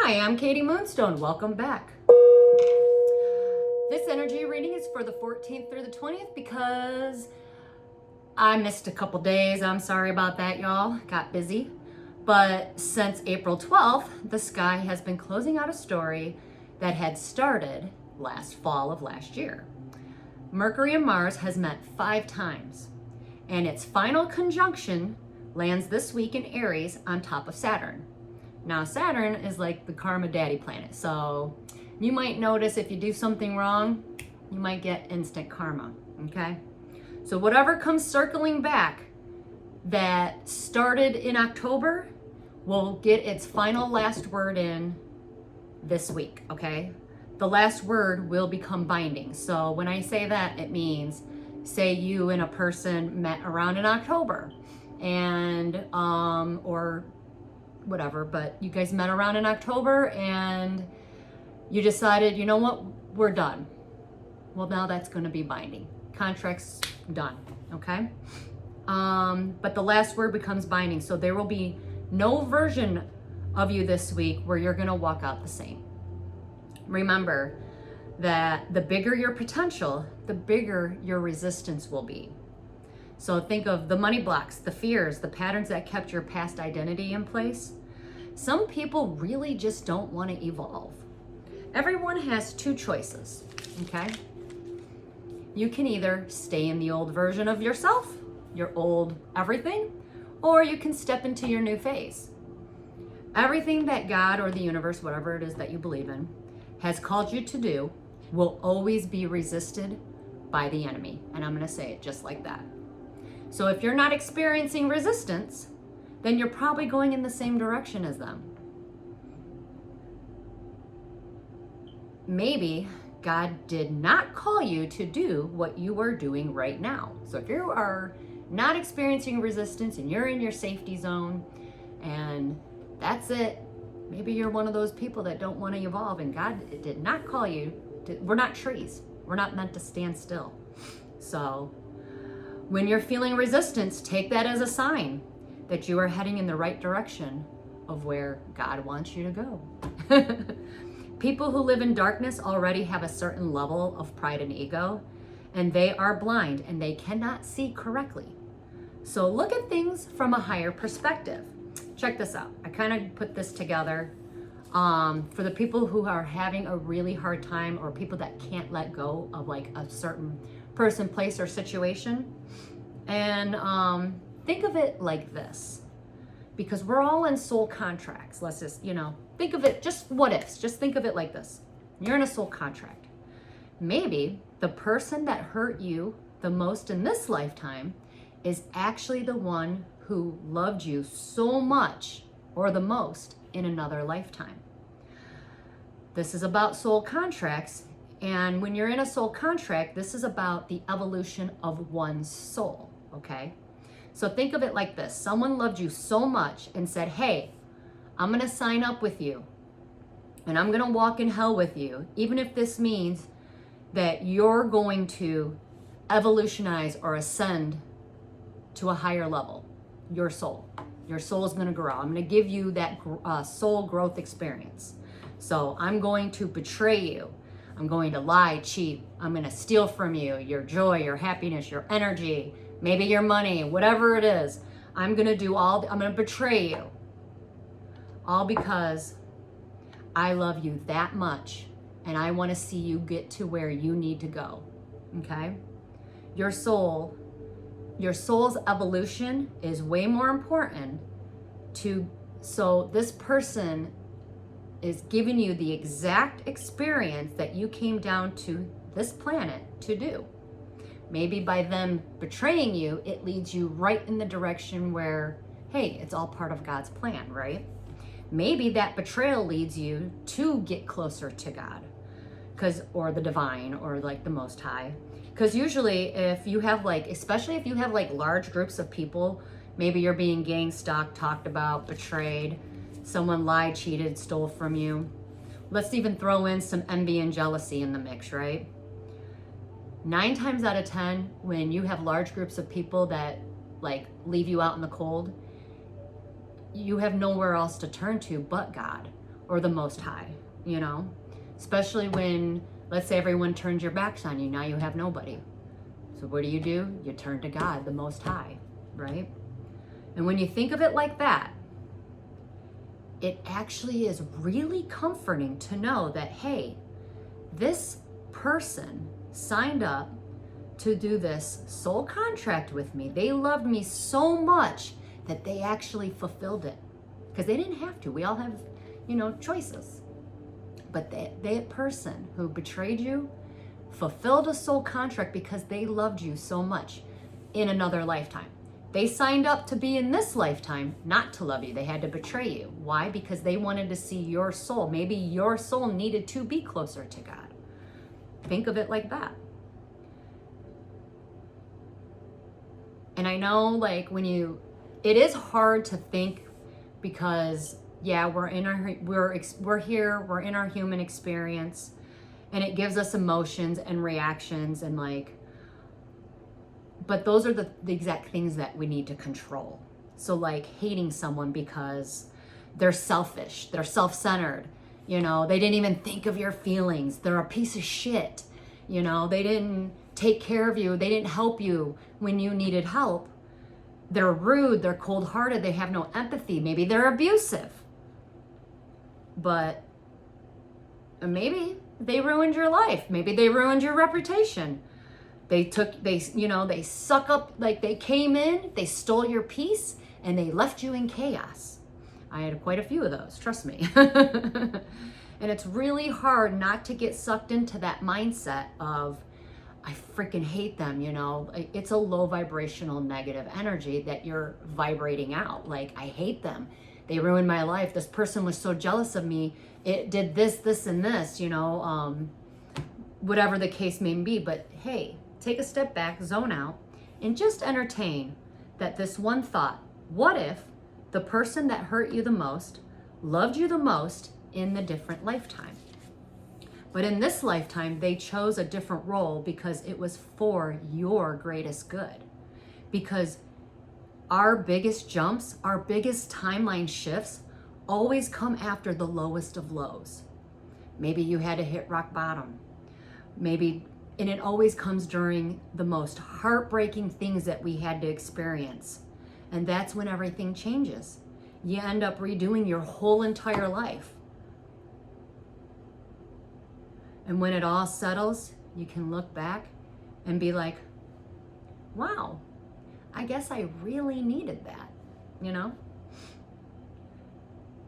Hi, I'm Katie Moonstone. Welcome back. This energy reading is for the 14th through the 20th because I missed a couple days. I'm sorry about that, y'all. Got busy. But since April 12th, the sky has been closing out a story that had started last fall of last year. Mercury and Mars has met 5 times, and its final conjunction lands this week in Aries on top of Saturn. Now, Saturn is like the karma daddy planet, so you might notice if you do something wrong, you might get instant karma, okay? So whatever comes circling back that started in October will get its final last word in this week, okay? The last word will become binding. So when I say that, it means, say you and a person met around in October and, or whatever, but you guys met around in October and you decided, you know what, we're done. Well, now that's going to be binding. Contract's done, okay? But the last word becomes binding. So there will be no version of you this week where you're going to walk out the same. Remember that the bigger your potential, the bigger your resistance will be. So think of the money blocks, the fears, the patterns that kept your past identity in place. Some people really just don't want to evolve. Everyone has 2 choices, okay? You can either stay in the old version of yourself, your old everything, or you can step into your new phase. Everything that God or the universe, whatever it is that you believe in, has called you to do will always be resisted by the enemy. And I'm going to say it just like that. So if you're not experiencing resistance, then you're probably going in the same direction as them. Maybe God did not call you to do what you are doing right now. So if you are not experiencing resistance and you're in your safety zone and that's it, maybe you're one of those people that don't want to evolve, and God did not call you to, we're not trees. We're not meant to stand still. So when you're feeling resistance, take that as a sign that you are heading in the right direction of where God wants you to go. People who live in darkness already have a certain level of pride and ego, and they are blind and they cannot see correctly. So look at things from a higher perspective. Check this out. I kind of put this together for the people who are having a really hard time, or people that can't let go of like a certain person, place, or situation. And think of it like this, because we're all in soul contracts. Let's just, think of it, just what ifs. Just think of it like this. You're in a soul contract. Maybe the person that hurt you the most in this lifetime is actually the one who loved you so much, or the most, in another lifetime. This is about soul contracts. And when you're in a soul contract, this is about the evolution of one's soul, okay? So think of it like this. Someone loved you so much and said, hey, I'm going to sign up with you and I'm going to walk in hell with you, even if this means that you're going to evolutionize or ascend to a higher level. Your soul is going to grow. I'm going to give you that soul growth experience. So I'm going to betray you. I'm going to lie, cheat. I'm going to steal from you your joy, your happiness, your energy, maybe your money, whatever it is. I'm going to betray you. All because I love you that much and I want to see you get to where you need to go. Okay? Your soul's evolution is way more important so this person is giving you the exact experience that you came down to this planet to do. Maybe by them betraying you, it leads you right in the direction where, hey, it's all part of God's plan, right? Maybe that betrayal leads you to get closer to God, or the divine, or like the Most High. Because usually if you have especially if you have large groups of people, maybe you're being gang stalked, talked about, betrayed, someone lied, cheated, stole from you. Let's even throw in some envy and jealousy in the mix, right? 9 times out of 10, when you have large groups of people that leave you out in the cold, you have nowhere else to turn to but God. or the Most High, you know? Especially when, let's say everyone turns your backs on you, now you have nobody. So what do? You turn to God, the Most High, right? And when you think of it like that, it actually is really comforting to know that, hey, this person signed up to do this soul contract with me. They loved me so much that they actually fulfilled it. Because they didn't have to. We all have, choices. But that person who betrayed you fulfilled a soul contract because they loved you so much in another lifetime. They signed up to be in this lifetime not to love you. They had to betray you. Why? Because they wanted to see your soul. Maybe your soul needed to be closer to God. Think of it like that. And I know, it is hard to think because, yeah, we're in our human experience, and it gives us emotions and reactions and but those are the exact things that we need to control. So hating someone because they're selfish, they're self-centered, they didn't even think of your feelings, they're a piece of shit, they didn't take care of you, they didn't help you when you needed help. They're rude, they're cold-hearted, they have no empathy, maybe they're abusive. But maybe they ruined your life, maybe they ruined your reputation. They suck up, they came in, they stole your peace, and they left you in chaos. I had quite a few of those, trust me. And it's really hard not to get sucked into that mindset of, I freaking hate them, It's a low vibrational negative energy that you're vibrating out. I hate them. They ruined my life. This person was so jealous of me. It did this, this, and this, whatever the case may be. But hey, take a step back, zone out, and just entertain that this one thought. What if the person that hurt you the most loved you the most in the different lifetime? But in this lifetime, they chose a different role because it was for your greatest good. Because our biggest jumps, our biggest timeline shifts always come after the lowest of lows. Maybe you had to hit rock bottom. And it always comes during the most heartbreaking things that we had to experience. And that's when everything changes. You end up redoing your whole entire life. And when it all settles, you can look back and be like, wow, I guess I really needed that,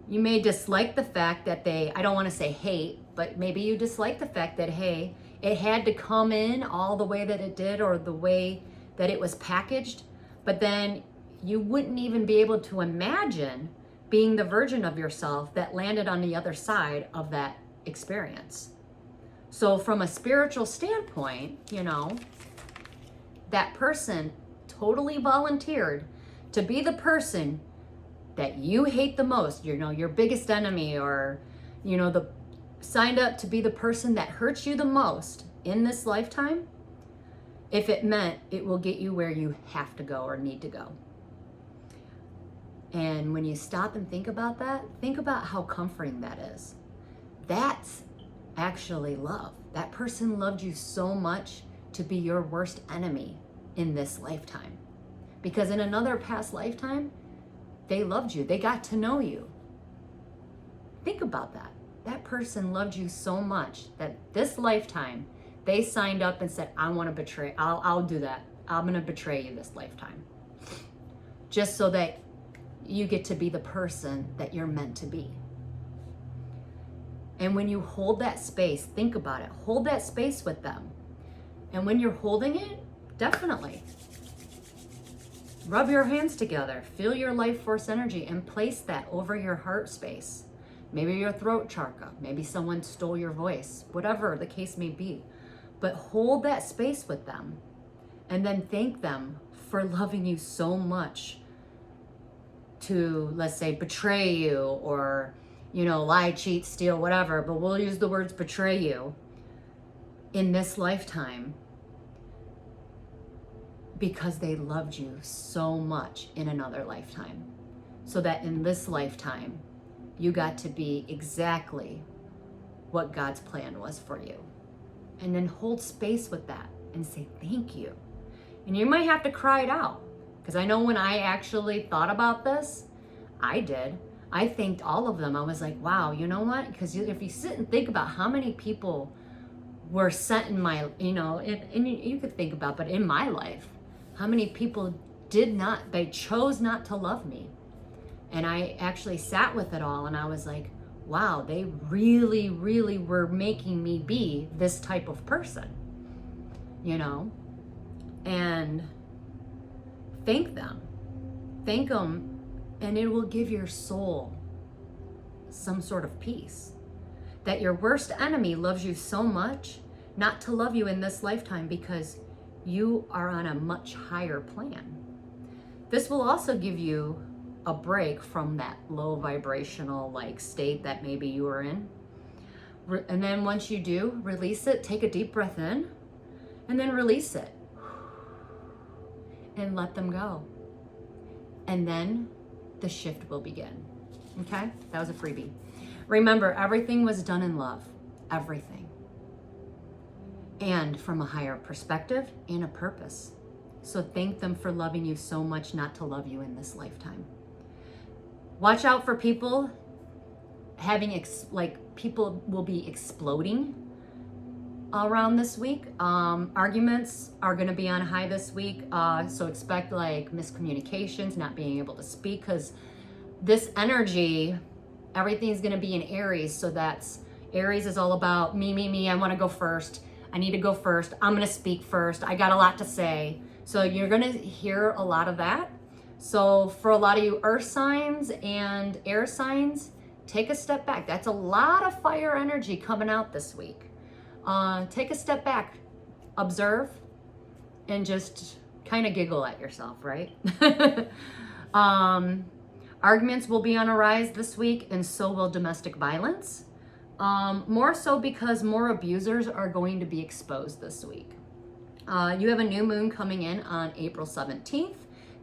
You may dislike the fact that I don't want to say hate, but maybe you dislike the fact that, hey, it had to come in all the way that it did or the way that it was packaged, but then you wouldn't even be able to imagine being the version of yourself that landed on the other side of that experience. So from a spiritual standpoint, that person totally volunteered to be the person that you hate the most, your biggest enemy, or, signed up to be the person that hurts you the most in this lifetime, if it meant it will get you where you have to go or need to go. And when you stop and think about that, think about how comforting that is. That's actually love. That person loved you so much to be your worst enemy in this lifetime. Because in another past lifetime, they loved you. They got to know you. Think about that. That person loved you so much that this lifetime, they signed up and said, I want to betray. I'll do that. I'm going to betray you this lifetime. Just so that you get to be the person that you're meant to be. And when you hold that space, think about it. Hold that space with them. And when you're holding it, definitely rub your hands together, feel your life force energy, and place that over your heart space. Maybe your throat chakra, maybe someone stole your voice, whatever the case may be. But hold that space with them and then thank them for loving you so much to, let's say, betray you or, lie, cheat, steal, whatever, but we'll use the words betray you in this lifetime because they loved you so much in another lifetime. So that in this lifetime, you got to be exactly what God's plan was for you. And then hold space with that and say, thank you. And you might have to cry it out. Because I know when I actually thought about this, I did. I thanked all of them. I was like, wow, you know what? Because if you sit and think about how many people were sent in my, and you could think about, but in my life, how many people they chose not to love me. And I actually sat with it all and I was like, wow, they really, really were making me be this type of person, and thank them, and it will give your soul some sort of peace. That your worst enemy loves you so much not to love you in this lifetime because you are on a much higher plan. This will also give you a break from that low vibrational state that maybe you were in. And then once you do, release it, take a deep breath in, and then release it. And let them go. And then the shift will begin. Okay? That was a freebie. Remember, everything was done in love. Everything. And from a higher perspective and a purpose. So thank them for loving you so much not to love you in this lifetime. Watch out for people people will be exploding around this week. Arguments are going to be on high this week. So expect miscommunications, not being able to speak, because this energy, everything's going to be in Aries. So Aries is all about me. I want to go first. I need to go first. I'm going to speak first. I got a lot to say. So you're going to hear a lot of that. So for a lot of you earth signs and air signs, take a step back. That's a lot of fire energy coming out this week. Take a step back, observe, and just kind of giggle at yourself, right? Arguments will be on a rise this week, and so will domestic violence. More so because more abusers are going to be exposed this week. You have a new moon coming in on April 17th.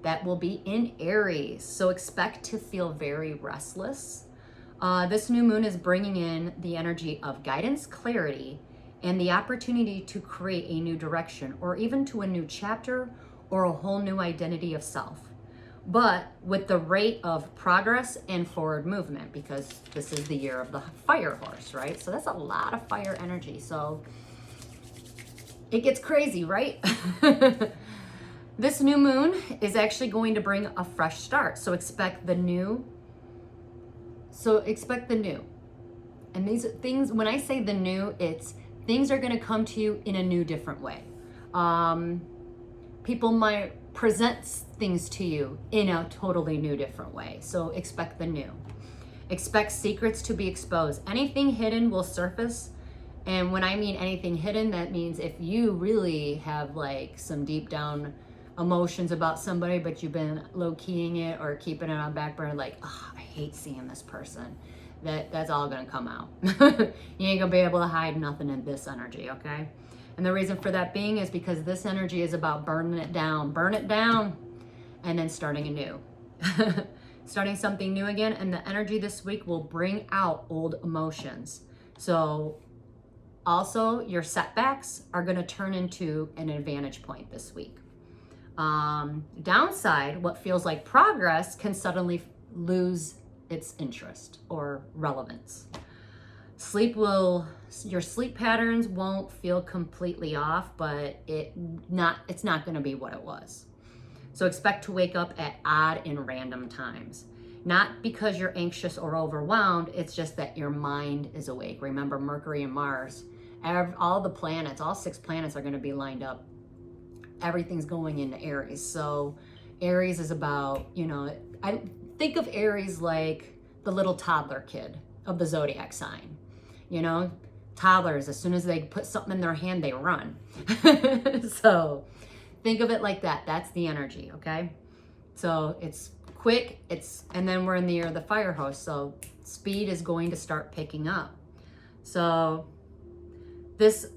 That will be in Aries, so expect to feel very restless. This new moon is bringing in the energy of guidance, clarity, and the opportunity to create a new direction, or even to a new chapter, or a whole new identity of self. But with the rate of progress and forward movement, because this is the year of the fire horse, right? So that's a lot of fire energy. So it gets crazy, right? This new moon is actually going to bring a fresh start. So expect the new. And these things, when I say the new, it's things are going to come to you in a new, different way. People might present things to you in a totally new, different way. So expect the new. Expect secrets to be exposed. Anything hidden will surface. And when I mean anything hidden, that means if you really have some deep down emotions about somebody, but you've been low-keying it or keeping it on back burner, I hate seeing this person. That's all gonna come out. You ain't gonna be able to hide nothing in this energy, okay? And the reason for that being is because this energy is about burn it down, and then starting anew. Starting something new again, and the energy this week will bring out old emotions. So also your setbacks are gonna turn into an advantage point this week. Downside, what feels like progress can suddenly lose its interest or relevance. Your sleep patterns won't feel completely off, but it's not going to be what it was. So expect to wake up at odd and random times. Not because you're anxious or overwhelmed, it's just that your mind is awake. Remember, Mercury and Mars, all the planets, all 6 planets are going to be lined up. Everything's going into Aries. So Aries is about, I think of Aries like the little toddler kid of the zodiac sign. Toddlers, as soon as they put something in their hand, they run. So think of it like that. That's the energy, okay? So it's quick, and then we're in the year of the fire horse, so speed is going to start picking up. So this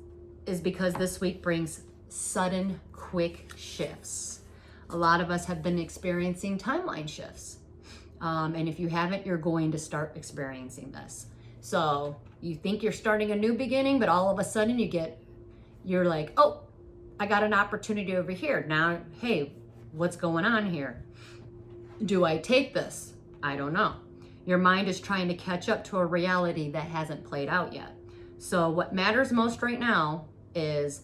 is because this week brings sudden, quick shifts. A lot of us have been experiencing timeline shifts. And if you haven't, you're going to start experiencing this. So you think you're starting a new beginning, but all of a sudden you're like, oh, I got an opportunity over here. Now, hey, what's going on here? Do I take this? I don't know. Your mind is trying to catch up to a reality that hasn't played out yet. So what matters most right now is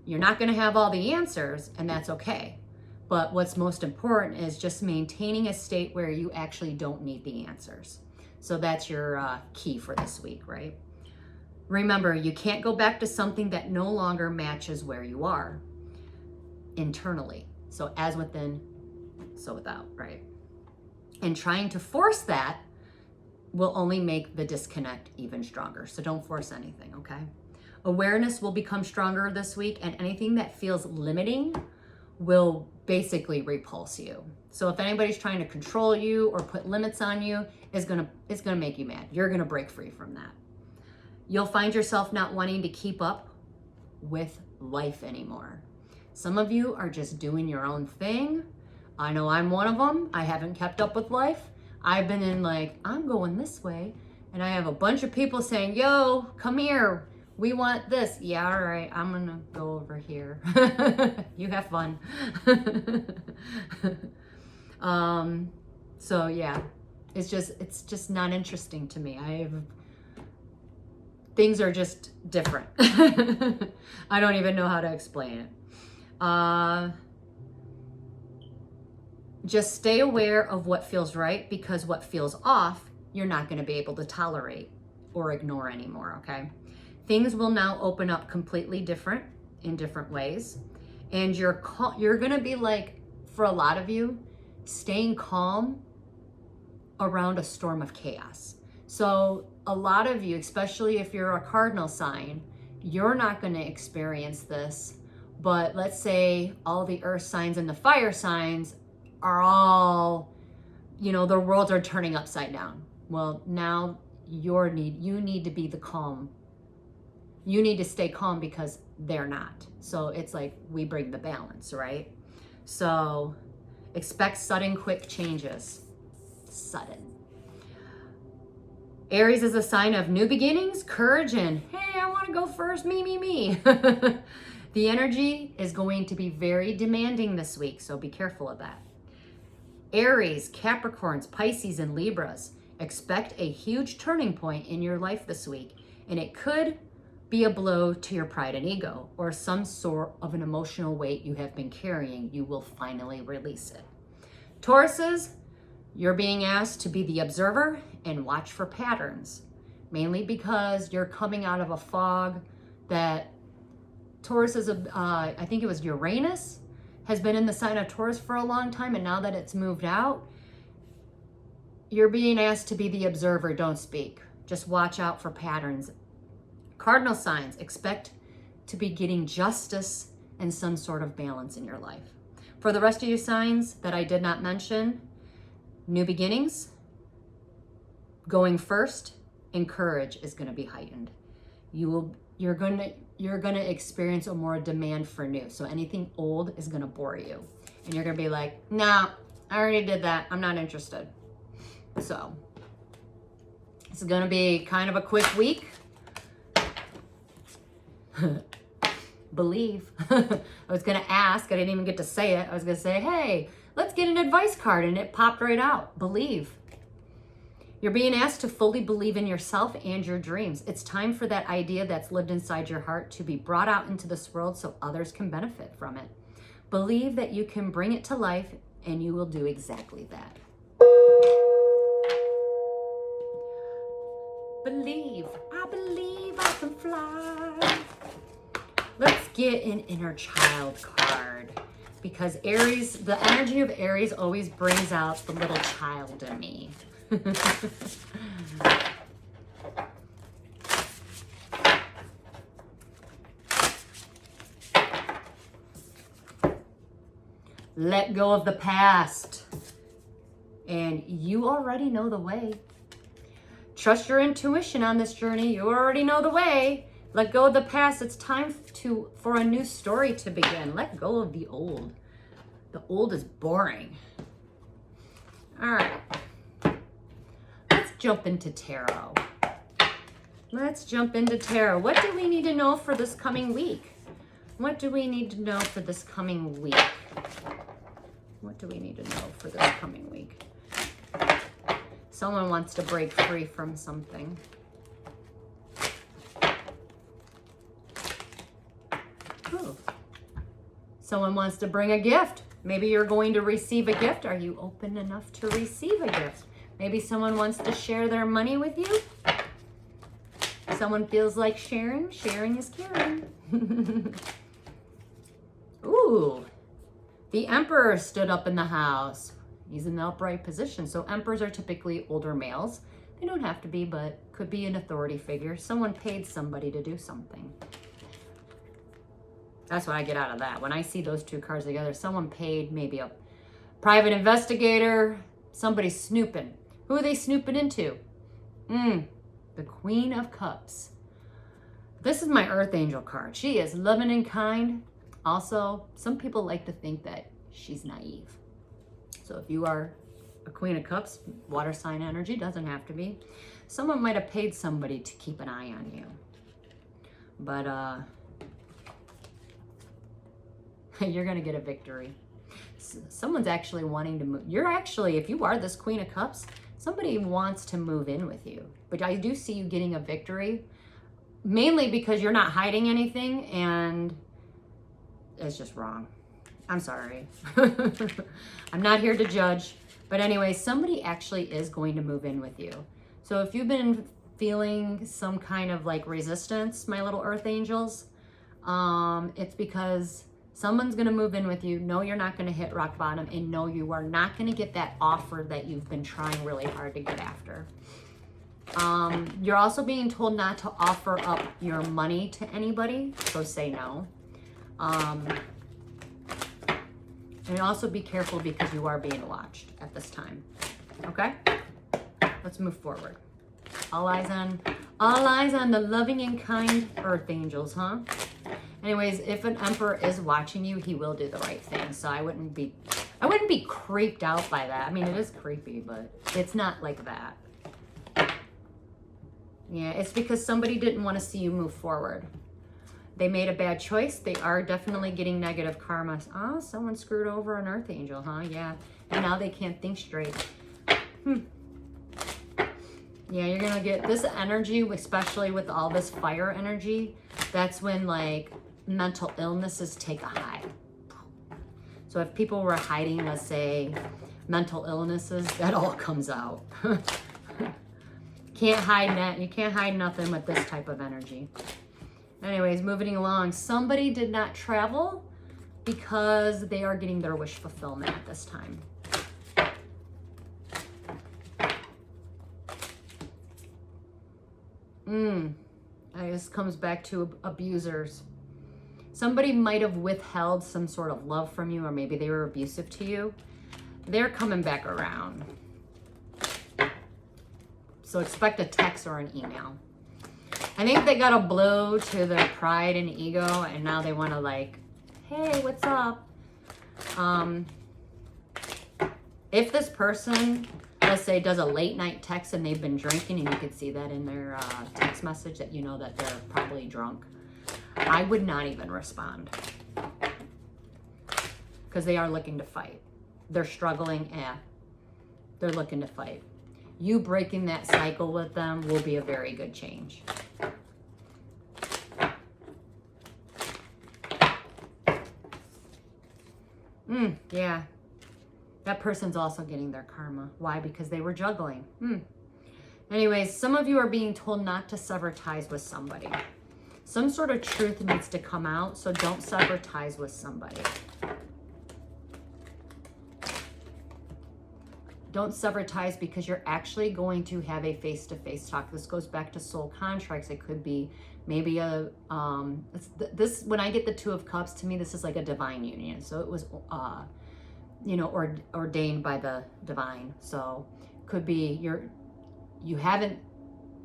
you're not going to have all the answers, and that's okay. But what's most important is just maintaining a state where you actually don't need the answers. So that's your key for this week, right? Remember, you can't go back to something that no longer matches where you are internally. So as within, so without, right? And trying to force that will only make the disconnect even stronger. So don't force anything, okay? Awareness will become stronger this week, and anything that feels limiting will basically repulse you. So if anybody's trying to control you or put limits on you, it's gonna make you mad. You're gonna break free from that. You'll find yourself not wanting to keep up with life anymore. Some of you are just doing your own thing. I know I'm one of them. I haven't kept up with life. I've been in like, I'm going this way. And I have a bunch of people saying, yo, come here. We want this. Yeah, all right. I'm going to go over here. You have fun. So yeah, it's just not interesting to me. Things are just different. I don't even know how to explain it. Just stay aware of what feels right, because what feels off, you're not going to be able to tolerate or ignore anymore, okay? Things will now open up completely different in different ways. And you're going to be like, for a lot of you, staying calm around a storm of chaos. So a lot of you, especially if you're a cardinal sign, you're not going to experience this. But let's say all the earth signs and the fire signs are all, their worlds are turning upside down. Well, now you need to be the calm. You need to stay calm because they're not. So it's like we bring the balance, right? So expect sudden, quick changes. Sudden. Aries is a sign of new beginnings, courage, and hey, I want to go first, me. The energy is going to be very demanding this week, so be careful of that. Aries, Capricorns, Pisces, and Libras, expect a huge turning point in your life this week, and it could be a blow to your pride and ego, or some sort of an emotional weight you have been carrying. You will finally release it. Tauruses, you're being asked to be the observer and watch for patterns, mainly because you're coming out of a fog that Taurus is, I think it was Uranus, has been in the sign of Taurus for a long time, and now that it's moved out, you're being asked to be the observer, don't speak. Just watch out for patterns. Cardinal signs, expect to be getting justice and some sort of balance in your life. For the rest of you signs that I did not mention, new beginnings, going first, and courage is going to be heightened. You're going to experience a more demand for new. So anything old is going to bore you. And you're going to be like, nah, I already did that. I'm not interested. So it's going to be kind of a quick week. Believe. I was going to ask. I didn't even get to say it. I was going to say, hey, let's get an advice card. And it popped right out. Believe. You're being asked to fully believe in yourself and your dreams. It's time for that idea that's lived inside your heart to be brought out into this world so others can benefit from it. Believe that you can bring it to life, and you will do exactly that. Believe. I believe I can fly. Let's get an inner child card, because Aries, the energy of Aries always brings out the little child in me. Let go of the past, and you already know the way. Trust your intuition on this journey. You already know the way. Let go of the past. It's time for a new story to begin. Let go of the old. The old is boring. All right. jump into tarot. Let's jump into tarot. What do we need to know for this coming week? What do we need to know for this coming week? What do we need to know for this coming week? Someone wants to break free from something. Ooh. Someone wants to bring a gift. Maybe you're going to receive a gift. Are you open enough to receive a gift? Maybe someone wants to share their money with you. Someone feels like sharing. Sharing is caring. Ooh. The Emperor stood up in the house. He's in the upright position. So emperors are typically older males. They don't have to be, but could be an authority figure. Someone paid somebody to do something. That's what I get out of that. When I see those two cards together, someone paid, maybe a private investigator, somebody snooping. Who are they snooping into? The Queen of Cups. This is my Earth Angel card. She is loving and kind. Also, some people like to think that she's naive. So if you are a Queen of Cups, water sign energy, doesn't have to be. Someone might have paid somebody to keep an eye on you. But you're going to get a victory. Someone's actually wanting to move. You're actually, if you are this Queen of Cups, somebody wants to move in with you. But I do see you getting a victory, mainly because you're not hiding anything and it's just wrong. I'm sorry. I'm not here to judge. But anyway, somebody actually is going to move in with you. So if you've been feeling some kind of like resistance, my little Earth Angels, it's because someone's going to move in with you. No, you're not going to hit rock bottom. And no, you are not going to get that offer that you've been trying really hard to get after. You're also being told not to offer up your money to anybody. So say no. And also be careful because you are being watched at this time. Okay? Let's move forward. All eyes on the loving and kind Earth Angels, huh? Anyways, if an Emperor is watching you, he will do the right thing. So I wouldn't be creeped out by that. I mean, it is creepy, but it's not like that. Yeah, it's because somebody didn't want to see you move forward. They made a bad choice. They are definitely getting negative karma. Oh, someone screwed over an Earth Angel, huh? Yeah. And now they can't think straight. Yeah, you're going to get this energy, especially with all this fire energy. That's when, like, mental illnesses take a high. So if people were hiding, let's say, mental illnesses, that all comes out. Can't hide that. You can't hide nothing with this type of energy. Anyways, moving along. Somebody did not travel because they are getting their wish fulfillment at this time. This comes back to abusers. Somebody might have withheld some sort of love from you, or maybe they were abusive to you. They're coming back around. So expect a text or an email. I think they got a blow to their pride and ego, and now they want to like, hey, what's up? If this person, let's say, does a late night text and they've been drinking, and you can see that in their text message that you know that they're probably drunk, I would not even respond. Because they are looking to fight. They're struggling, they're looking to fight. You breaking that cycle with them will be a very good change. Yeah. That person's also getting their karma. Why? Because they were juggling. Anyways, some of you are being told not to sever ties with somebody. Some sort of truth needs to come out, so don't sever ties with somebody. Don't sever ties because you're actually going to have a face-to-face talk. This goes back to soul contracts. It could be maybe a, when I get the Two of Cups, to me, this is like a divine union. So it was, you know, ordained by the divine. So could be you haven't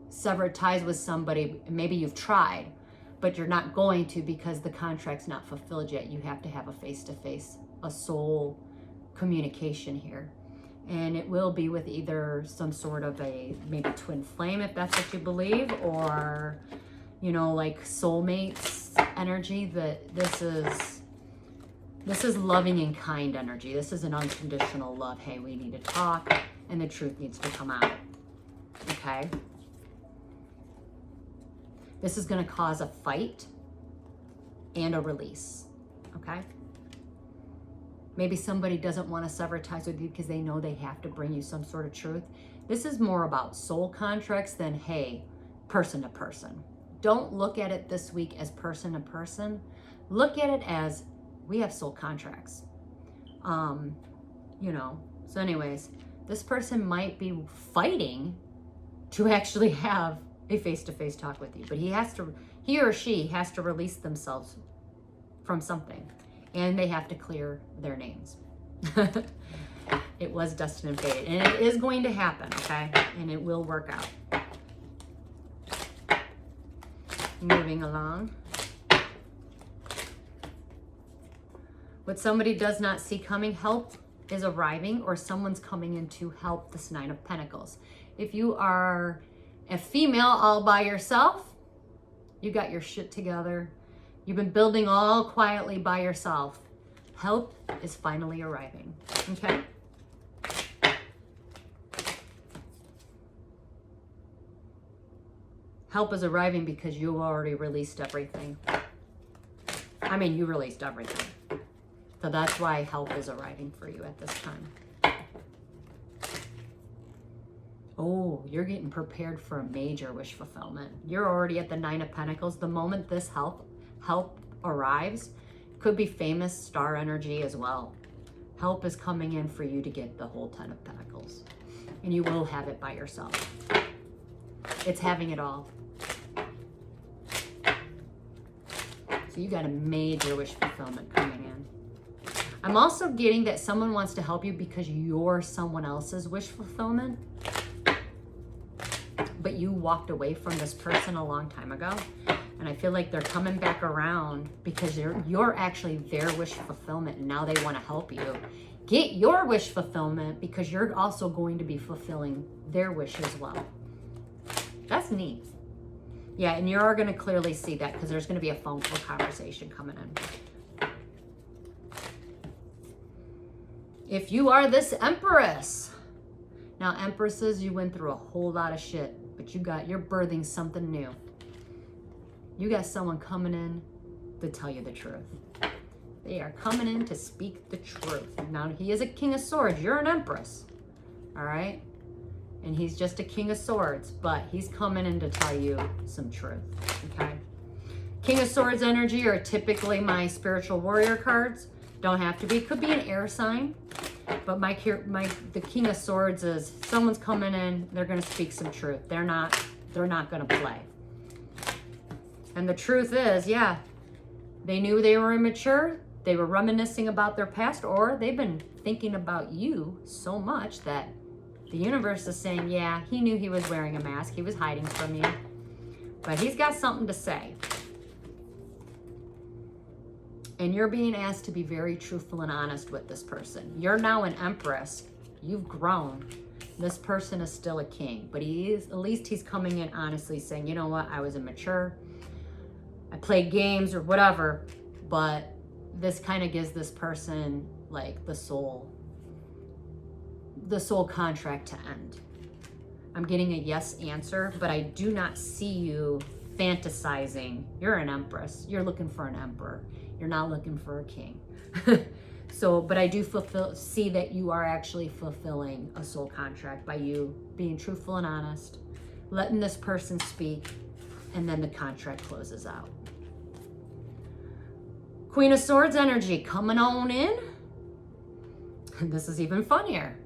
severed ties with somebody. Maybe you've tried, but you're not going to because the contract's not fulfilled yet. You have to have a face-to-face, a soul communication here. And it will be with either some sort of a maybe twin flame, if that's what you believe, or, you know, like soulmates energy. That this is loving and kind energy. This is an unconditional love. Hey, we need to talk, and the truth needs to come out. Okay? This is going to cause a fight and a release. Okay? Maybe somebody doesn't want to sever ties with you because they know they have to bring you some sort of truth. This is more about soul contracts than, hey, person to person. Don't look at it this week as person to person. Look at it as we have soul contracts. You know, so anyways, this person might be fighting to actually have a face-to-face talk with you, but he or she has to release themselves from something. And they have to clear their names. It was destined and fated. And it is going to happen, okay? And it will work out. Moving along. What somebody does not see coming, help is arriving, or someone's coming in to help. This Nine of Pentacles. If you are a female all by yourself, you got your shit together. You've been building all quietly by yourself. Help is finally arriving. Okay? Help is arriving because you already released everything. I mean, you released everything. So that's why help is arriving for you at this time. Oh, you're getting prepared for a major wish fulfillment. You're already at the Nine of Pentacles. The moment this help arrives, could be famous star energy as well. Help is coming in for you to get the whole 10 of Pentacles. And you will have it by yourself. It's having it all. So you got a major wish fulfillment coming in. I'm also getting that someone wants to help you because you're someone else's wish fulfillment. But you walked away from this person a long time ago. And I feel like they're coming back around because you're actually their wish fulfillment, and now they want to help you get your wish fulfillment because you're also going to be fulfilling their wish as well. That's neat. Yeah, and you're going to clearly see that because there's going to be a phone call conversation coming in. If you are this Empress. Now, Empresses, you went through a whole lot of shit, but you're birthing something new. You got someone coming in to tell you the truth. They are coming in to speak the truth. Now, he is a King of Swords. You're an Empress. All right? And he's just a King of Swords, but he's coming in to tell you some truth. Okay? King of Swords energy are typically my spiritual warrior cards. Don't have to be. Could be an air sign. But the King of Swords is someone's coming in. They're going to speak some truth. They're not going to play. And the truth is, yeah, they knew they were immature. They were reminiscing about their past, or they've been thinking about you so much that the universe is saying, yeah, he knew he was wearing a mask. He was hiding from you. But he's got something to say. And you're being asked to be very truthful and honest with this person. You're now an Empress. You've grown. This person is still a king. But at least he's coming in honestly saying, you know what, I was immature. I played games or whatever, but this kind of gives this person like the soul contract to end. I'm getting a yes answer, but I do not see you fantasizing. You're an Empress. You're looking for an emperor. You're not looking for a king. But I do see that you are actually fulfilling a soul contract by you being truthful and honest, letting this person speak, and then the contract closes out. Queen of Swords energy coming on in. And this is even funnier.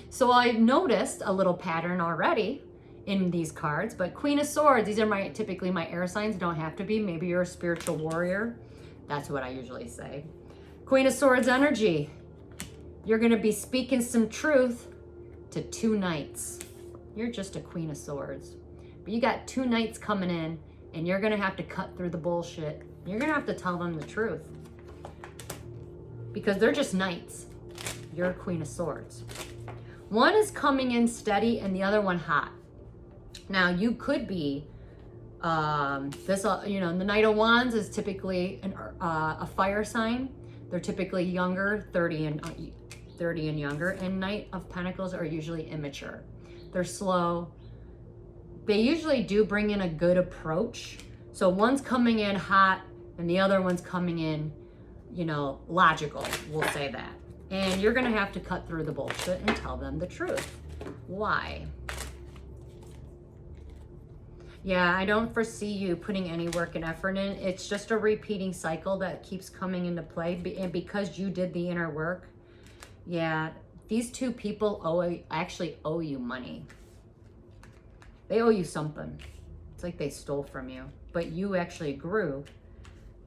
So I've noticed a little pattern already in these cards, but Queen of Swords, these are typically my air signs. Don't have to be. Maybe you're a spiritual warrior. That's what I usually say. Queen of Swords energy. You're going to be speaking some truth to two knights. You're just a Queen of Swords. But you got two knights coming in, and you're going to have to cut through the bullshit. You're going to have to tell them the truth. Because they're just knights. You're a Queen of Swords. One is coming in steady and the other one hot. Now you could be the Knight of Wands is typically a fire sign. They're typically younger, 30 and younger, and Knight of Pentacles are usually immature. They're slow. They usually do bring in a good approach. So one's coming in hot and the other one's coming in, logical, we'll say that. And you're gonna have to cut through the bullshit and tell them the truth. Why? Yeah, I don't foresee you putting any work and effort in. It's just a repeating cycle that keeps coming into play. And because you did the inner work, yeah, these two people actually owe you money. They owe you something. It's like they stole from you, but you actually grew.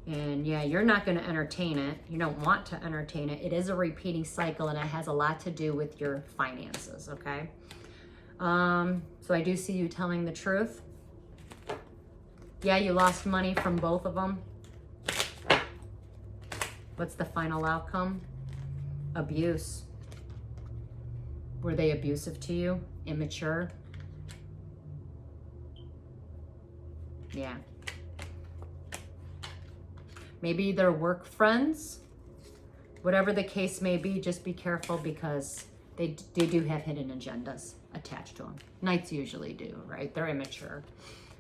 And yeah, you're not going to entertain it. You don't want to entertain it. It is a repeating cycle, and it has a lot to do with your finances, okay? So I do see you telling the truth. Yeah, you lost money from both of them. What's the final outcome? Abuse. Were they abusive to you? Immature? Yeah. Maybe they're work friends. Whatever the case may be, just be careful because they do have hidden agendas attached to them. Knights usually do, right? They're immature.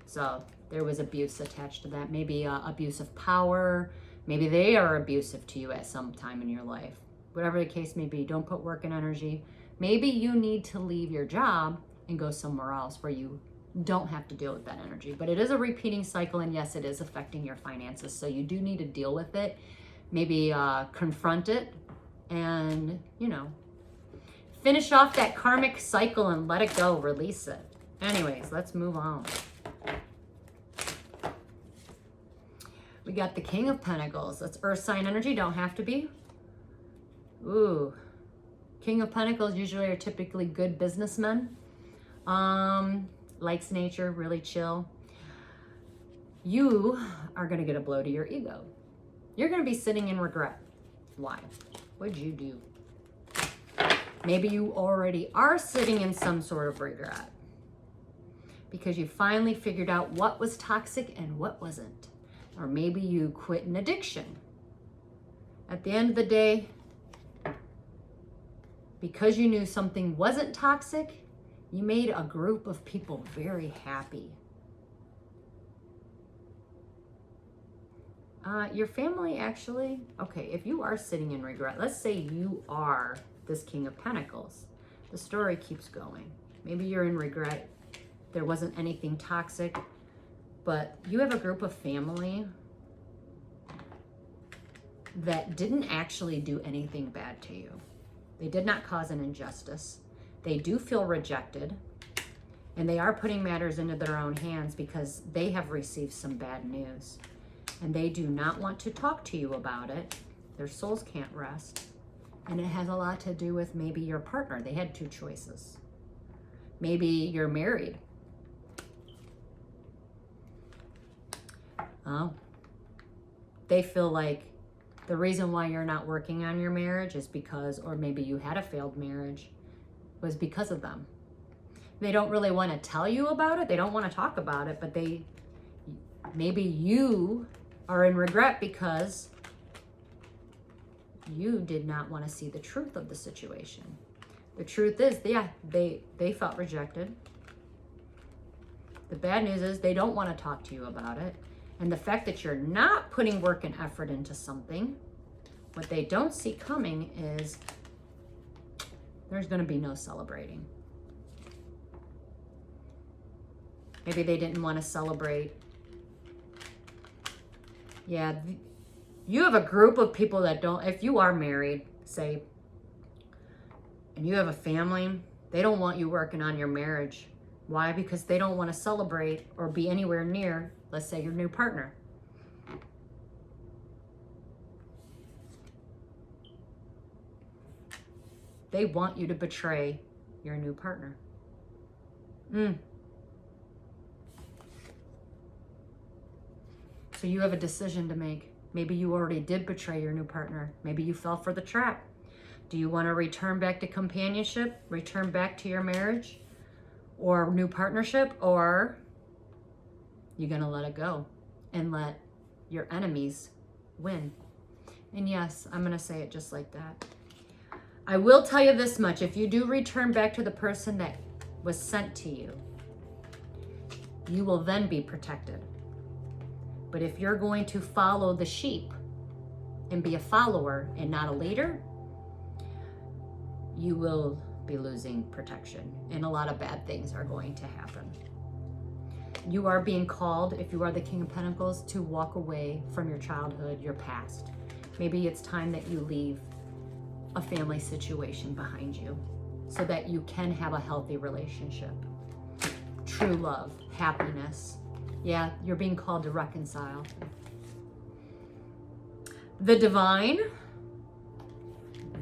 So there was abuse attached to that. Maybe abuse of power. Maybe they are abusive to you at some time in your life. Whatever the case may be, don't put work and energy. Maybe you need to leave your job and go somewhere else where you don't have to deal with that energy. But it is a repeating cycle, and yes, it is affecting your finances. So you do need to deal with it. Maybe confront it and, finish off that karmic cycle and let it go, release it. Anyways, let's move on. We got the King of Pentacles. That's earth sign energy, don't have to be. Ooh. King of Pentacles usually are typically good businessmen. Likes nature, really chill. You are going to get a blow to your ego. You're going to be sitting in regret. Why? What'd you do? Maybe you already are sitting in some sort of regret because you finally figured out what was toxic and what wasn't. Or maybe you quit an addiction. At the end of the day, because you knew something wasn't toxic, you made a group of people very happy. Your family actually, okay, if you are sitting in regret, let's say you are this King of Pentacles, the story keeps going. Maybe you're in regret. There wasn't anything toxic, but you have a group of family that didn't actually do anything bad to you. They did not cause an injustice. They do feel rejected, and they are putting matters into their own hands because they have received some bad news, and they do not want to talk to you about it. Their souls can't rest, and it has a lot to do with maybe your partner. They had two choices. Maybe you're married. Oh, they feel like the reason why you're not working on your marriage is because, or maybe you had a failed marriage, was because of them. They don't really want to tell you about it. They don't want to talk about it, but maybe you are in regret because you did not want to see the truth of the situation. The truth is, yeah, they felt rejected. The bad news is they don't want to talk to you about it. And the fact that you're not putting work and effort into something, what they don't see coming is there's going to be no celebrating. Maybe they didn't want to celebrate. Yeah, you have a group of people that don't, if you are married, say, and you have a family, they don't want you working on your marriage. Why? Because they don't want to celebrate or be anywhere near, let's say, your new partner. They want you to betray your new partner. So you have a decision to make. Maybe you already did betray your new partner. Maybe you fell for the trap. Do you want to return back to companionship, return back to your marriage or new partnership, or you're going to let it go and let your enemies win? And yes, I'm going to say it just like that. I will tell you this much. If you do return back to the person that was sent to you, you will then be protected. But if you're going to follow the sheep and be a follower and not a leader, you will be losing protection, and a lot of bad things are going to happen. You are being called, if you are the King of Pentacles, to walk away from your childhood, your past. Maybe it's time that you leave a family situation behind you so that you can have a healthy relationship. True love, happiness. Yeah, you're being called to reconcile. The Divine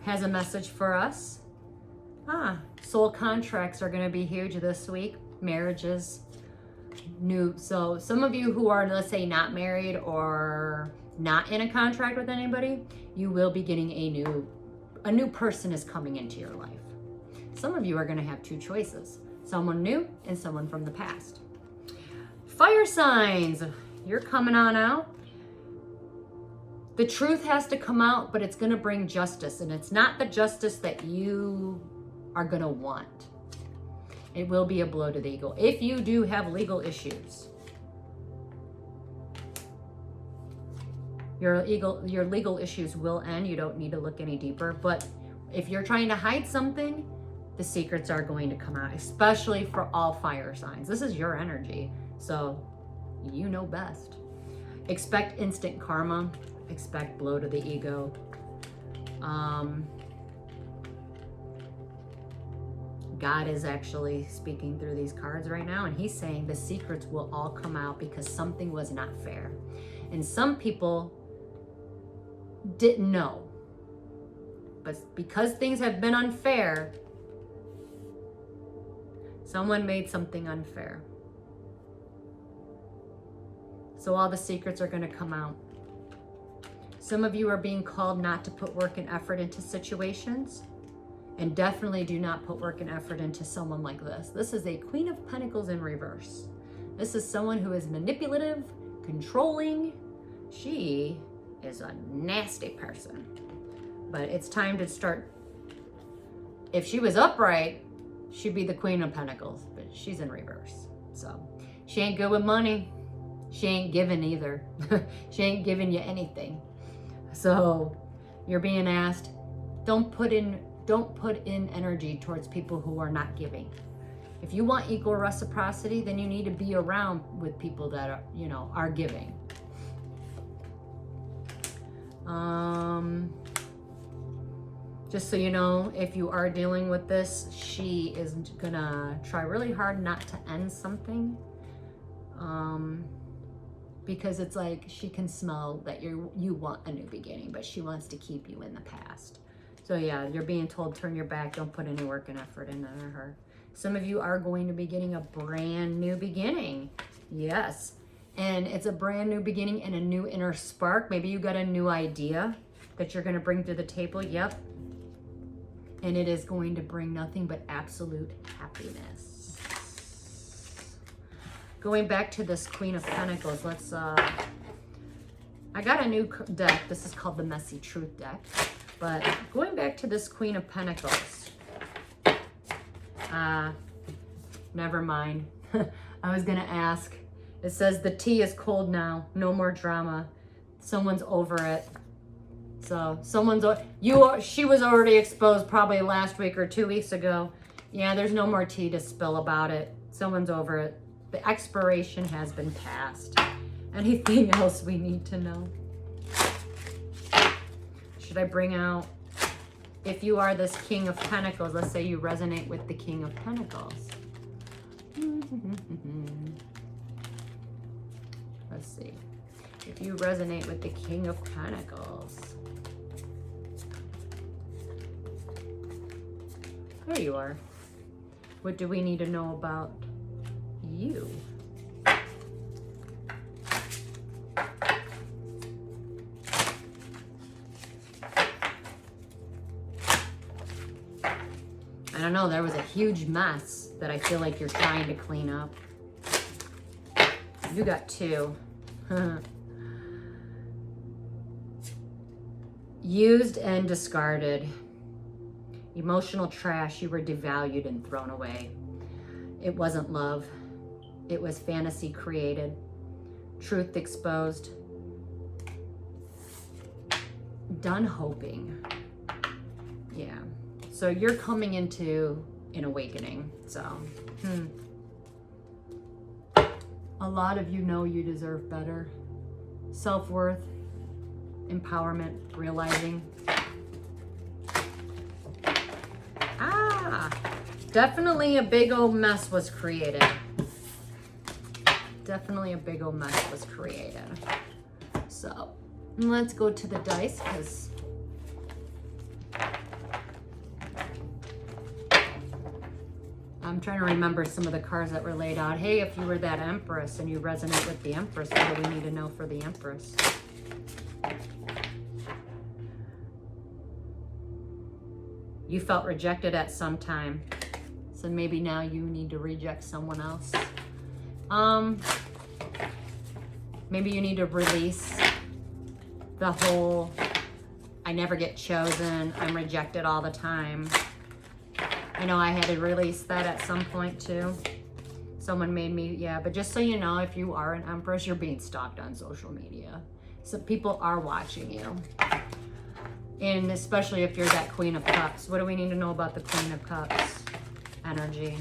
has a message for us. Soul contracts are going to be huge this week. Marriages, new. So some of you who are, let's say, not married or not in a contract with anybody, you will be getting a new person is coming into your life. Some of you are going to have two choices, someone new and someone from the past. Fire signs, you're coming on out. The truth has to come out, but it's going to bring justice, and it's not the justice that you are going to want. It will be a blow to the ego. If you do have legal issues, your legal issues will end. You don't need to look any deeper. But if you're trying to hide something, the secrets are going to come out, especially for all fire signs. This is your energy, so you know best. Expect instant karma. Expect blow to the ego. God is actually speaking through these cards right now, and he's saying the secrets will all come out because something was not fair. And some people didn't know. But because things have been unfair, someone made something unfair. So all the secrets are going to come out. Some of you are being called not to put work and effort into situations. And definitely do not put work and effort into someone like this. This is a Queen of Pentacles in reverse. This is someone who is manipulative, controlling. She is a nasty person. But it's time to start. If she was upright, she'd be the Queen of Pentacles, but she's in reverse. So she ain't good with money. She ain't giving either. She ain't giving you anything. So you're being asked, don't put in energy towards people who are not giving. If you want equal reciprocity, then you need to be around with people that are, are giving. Just so you know, if you are dealing with this, she is gonna try really hard not to end something. Because it's like she can smell that you want a new beginning, but she wants to keep you in the past. So yeah, you're being told, turn your back, don't put any work and effort into her. Some of you are going to be getting a brand new beginning. Yes. And it's a brand new beginning and a new inner spark. Maybe you got a new idea that you're going to bring to the table. Yep. And it is going to bring nothing but absolute happiness. Going back to this Queen of Pentacles, let's, I got a new deck. This is called the Messy Truth deck. But going back to this Queen of Pentacles, never mind. I was going to ask. It says the tea is cold now. No more drama. Someone's over it. So she was already exposed probably last week or 2 weeks ago. Yeah, there's no more tea to spill about it. Someone's over it. The expiration has been passed. Anything else we need to know? Should I bring out, if you are this King of Pentacles, let's say you resonate with the King of Pentacles. Let's see. If you resonate with the King of Pentacles. There you are. What do we need to know about you? don't know, there was a huge mess that I feel like you're trying to clean up. You got 2. Used and discarded. Emotional trash. You were devalued and thrown away. It wasn't love. It was fantasy created. Truth exposed. Done hoping. Yeah. So you're coming into an awakening. So, a lot of you know you deserve better. Self-worth, empowerment, realizing. Definitely a big old mess was created. Definitely a big old mess was created. So let's go to the dice, because I'm trying to remember some of the cards that were laid out. Hey, if you were that Empress and you resonate with the Empress, what do we need to know for the Empress? You felt rejected at some time. So maybe now you need to reject someone else. Maybe you need to release the whole, I never get chosen, I'm rejected all the time. I know I had to release that at some point too. Someone made me, yeah, but just so you know, if you are an Empress, you're being stalked on social media. So people are watching you. And especially if you're that Queen of Cups. What do we need to know about the Queen of Cups energy?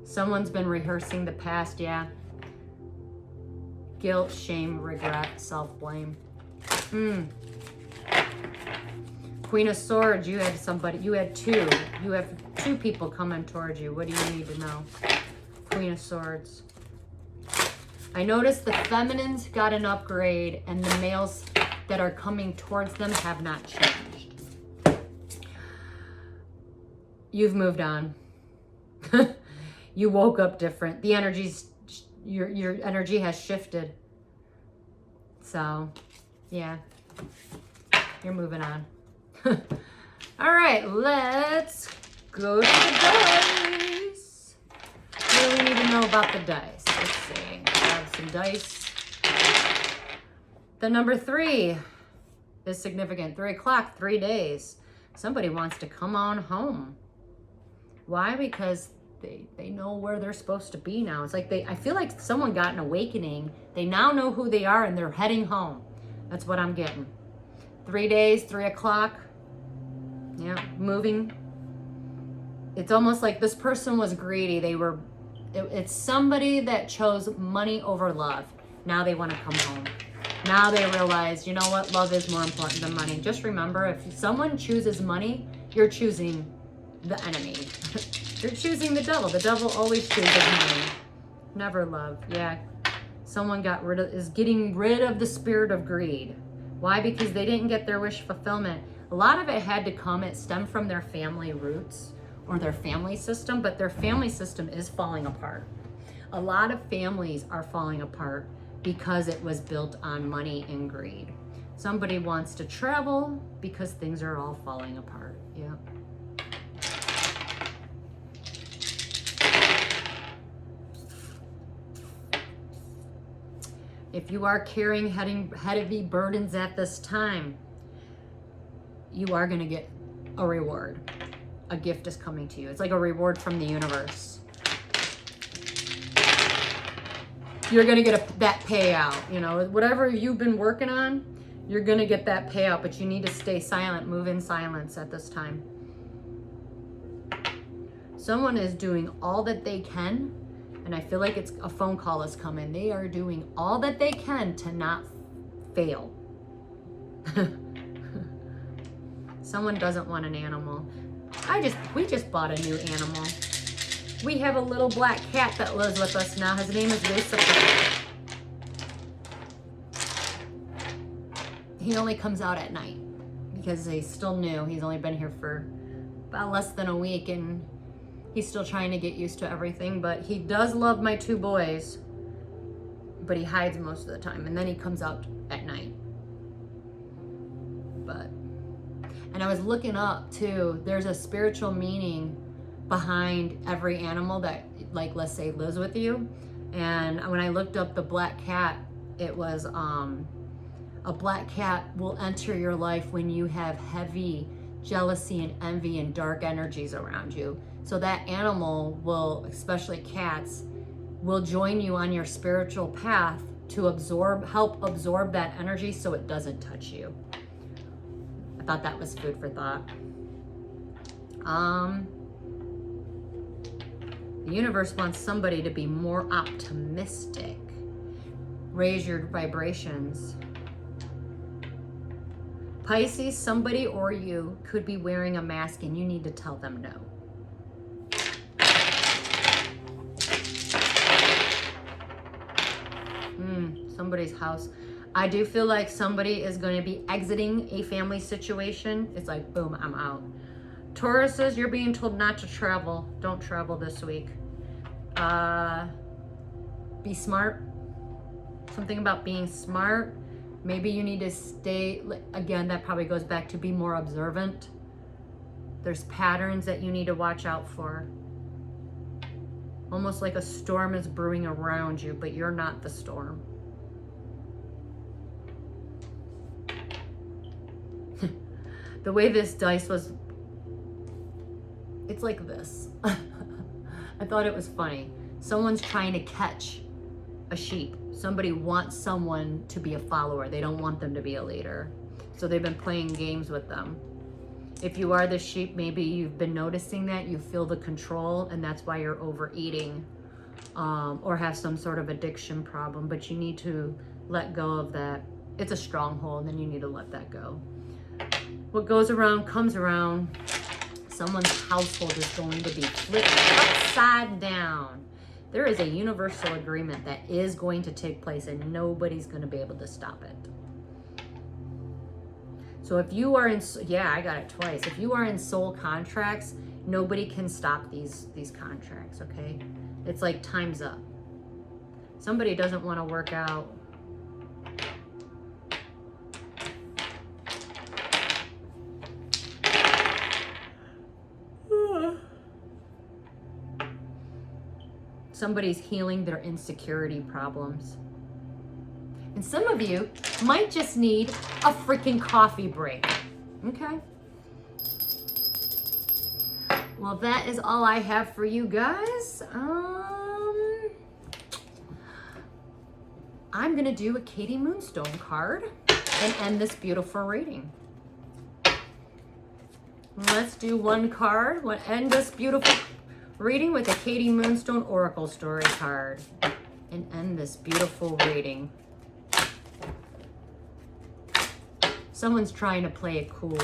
Someone's been rehearsing the past, yeah. Guilt, shame, regret, self-blame. Queen of Swords, you had somebody, you had 2. You have 2 people coming towards you. What do you need to know? Queen of Swords. I noticed the feminines got an upgrade and the males that are coming towards them have not changed. You've moved on. You woke up different. The energy's, your energy has shifted. So, yeah, you're moving on. All right, let's go to the dice. What do we need to know about the dice? Let's see. Grab some dice. The number 3 is significant. 3 o'clock, 3 days. Somebody wants to come on home. Why? Because they know where they're supposed to be now. It's like I feel like someone got an awakening. They now know who they are and they're heading home. That's what I'm getting. 3 days, 3 o'clock. Yeah, moving. It's almost like this person was greedy. It's somebody that chose money over love. Now they want to come home. Now they realize, you know what? Love is more important than money. Just remember, if someone chooses money, you're choosing the enemy. You're choosing the devil. The devil always chooses money. Never love. Yeah. Someone is getting rid of the spirit of greed. Why? Because they didn't get their wish fulfillment. A lot of it had to come, it stemmed from their family roots or their family system, but their family system is falling apart. A lot of families are falling apart because it was built on money and greed. Somebody wants to travel because things are all falling apart. Yeah. If you are carrying heavy burdens at this time, you are going to get a reward. A gift is coming to you. It's like a reward from the universe. You're going to get that payout. You know, whatever you've been working on, you're going to get that payout, but you need to stay silent, move in silence at this time. Someone is doing all that they can, and I feel like it's a phone call is coming. They are doing all that they can to not fail. Someone doesn't want an animal. We just bought a new animal. We have a little black cat that lives with us now. His name is Lucifer. He only comes out at night because he's still new. He's only been here for about less than a week and he's still trying to get used to everything, but he does love my 2 boys, but he hides most of the time and then he comes out at night. But And I was looking up too, there's a spiritual meaning behind every animal that, like, let's say lives with you. And when I looked up the black cat, it was a black cat will enter your life when you have heavy jealousy and envy and dark energies around you. So that animal will, especially cats, will join you on your spiritual path to help absorb that energy so it doesn't touch you. I thought that was food for thought. The universe wants somebody to be more optimistic. Raise your vibrations. Pisces, somebody or you could be wearing a mask and you need to tell them no. Somebody's house. I do feel like somebody is going to be exiting a family situation. It's like, boom, I'm out. Tauruses, you're being told not to travel. Don't travel this week. Be smart. Something about being smart. Maybe you need to stay, again, that probably goes back to be more observant. There's patterns that you need to watch out for. Almost like a storm is brewing around you, but you're not the storm. The way this dice was, it's like this. I thought it was funny. Someone's trying to catch a sheep. Somebody wants someone to be a follower. They don't want them to be a leader. So they've been playing games with them. If you are the sheep, maybe you've been noticing that. You feel the control, and that's why you're overeating or have some sort of addiction problem. But you need to let go of that. It's a stronghold, and you need to let that go. What goes around comes around. Someone's household is going to be flipped upside down. There is a universal agreement that is going to take place, and nobody's going to be able to stop it. So if you are in, yeah, I got it twice. If you are in soul contracts, nobody can stop these contracts, okay? It's like time's up. Somebody doesn't want to work out. Somebody's healing their insecurity problems. And some of you might just need a freaking coffee break. Okay? Well, that is all I have for you guys. I'm going to do a Katie Moonstone card and end this beautiful reading. Let's do one card. We'll end this beautiful reading with a Katie Moonstone Oracle Story card and end this beautiful reading. Someone's trying to play it cool.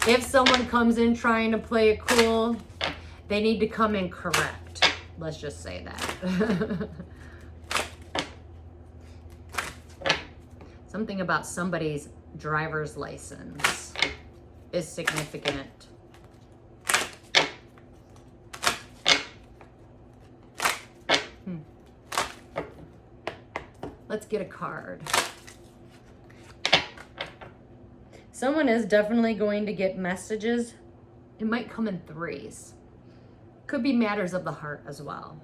If someone comes in trying to play it cool, they need to come in correct. Let's just say that. Something about somebody's driver's license is significant. Let's get a card. Someone is definitely going to get messages. It might come in threes. Could be matters of the heart as well.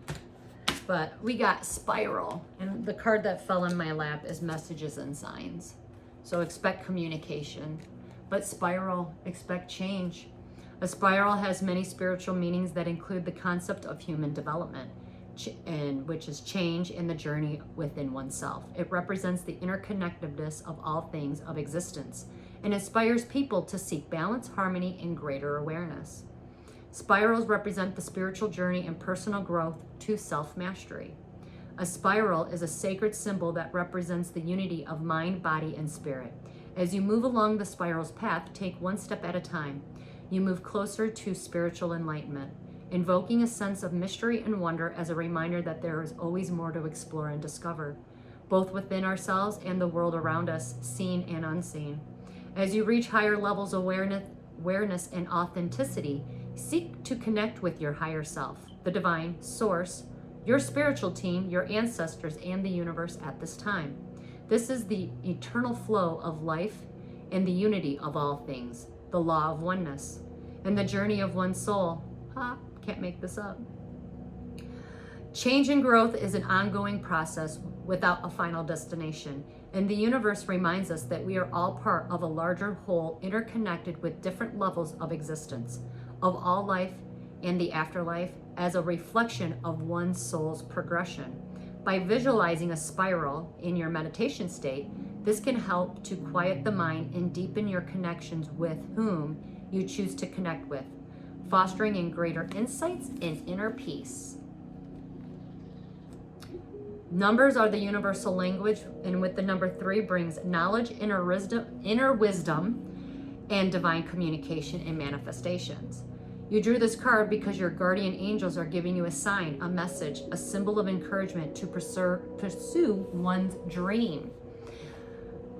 But we got Spiral. And the card that fell in my lap is Messages and Signs. So expect communication. But Spiral, expect change. A spiral has many spiritual meanings that include the concept of human development, and which is change in the journey within oneself. It represents the interconnectedness of all things of existence and inspires people to seek balance, harmony, and greater awareness. Spirals represent the spiritual journey and personal growth to self-mastery. A spiral is a sacred symbol that represents the unity of mind, body, and spirit. As you move along the spiral's path, take one step at a time. You move closer to spiritual enlightenment, invoking a sense of mystery and wonder as a reminder that there is always more to explore and discover, both within ourselves and the world around us, seen and unseen. As you reach higher levels of awareness and authenticity, seek to connect with your higher self, the divine source, your spiritual team, your ancestors, and the universe at this time. This is the eternal flow of life and the unity of all things, the law of oneness, and the journey of one soul. Can't make this up. Change and growth is an ongoing process without a final destination, and the universe reminds us that we are all part of a larger whole, interconnected with different levels of existence, of all life and the afterlife, as a reflection of one soul's progression. By visualizing a spiral in your meditation state, this can help to quiet the mind and deepen your connections with whom you choose to connect with, fostering in greater insights and inner peace. Numbers are the universal language, and with the number 3 brings knowledge, inner wisdom, and divine communication and manifestations. You drew this card because your guardian angels are giving you a sign, a message, a symbol of encouragement to pursue one's dream.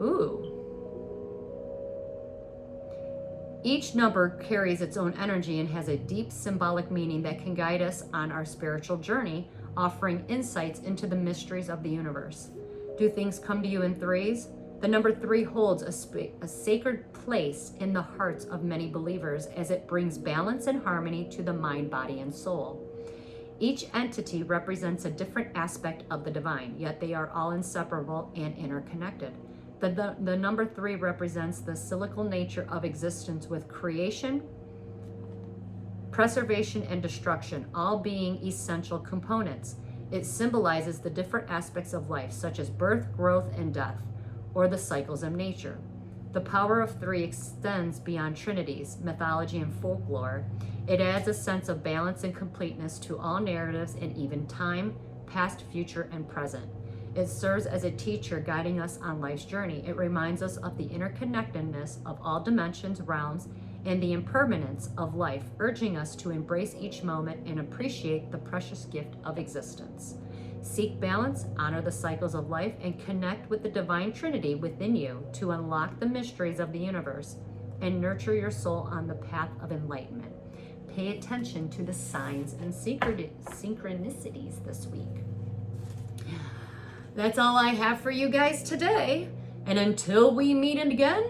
Ooh. Each number carries its own energy and has a deep symbolic meaning that can guide us on our spiritual journey, offering insights into the mysteries of the universe. Do things come to you in threes? The number 3 holds a sacred place in the hearts of many believers as it brings balance and harmony to the mind, body, and soul. Each entity represents a different aspect of the divine, yet they are all inseparable and interconnected. The number 3 represents the cyclical nature of existence, with creation, preservation, and destruction all being essential components. It symbolizes the different aspects of life, such as birth, growth, and death, or the cycles of nature. The power of 3 extends beyond trinities, mythology, and folklore. It adds a sense of balance and completeness to all narratives and even time, past, future, and present. It serves as a teacher guiding us on life's journey. It reminds us of the interconnectedness of all dimensions, realms, and the impermanence of life, urging us to embrace each moment and appreciate the precious gift of existence. Seek balance, honor the cycles of life, and connect with the divine trinity within you to unlock the mysteries of the universe and nurture your soul on the path of enlightenment. Pay attention to the signs and synchronicities this week. That's all I have for you guys today. And until we meet again,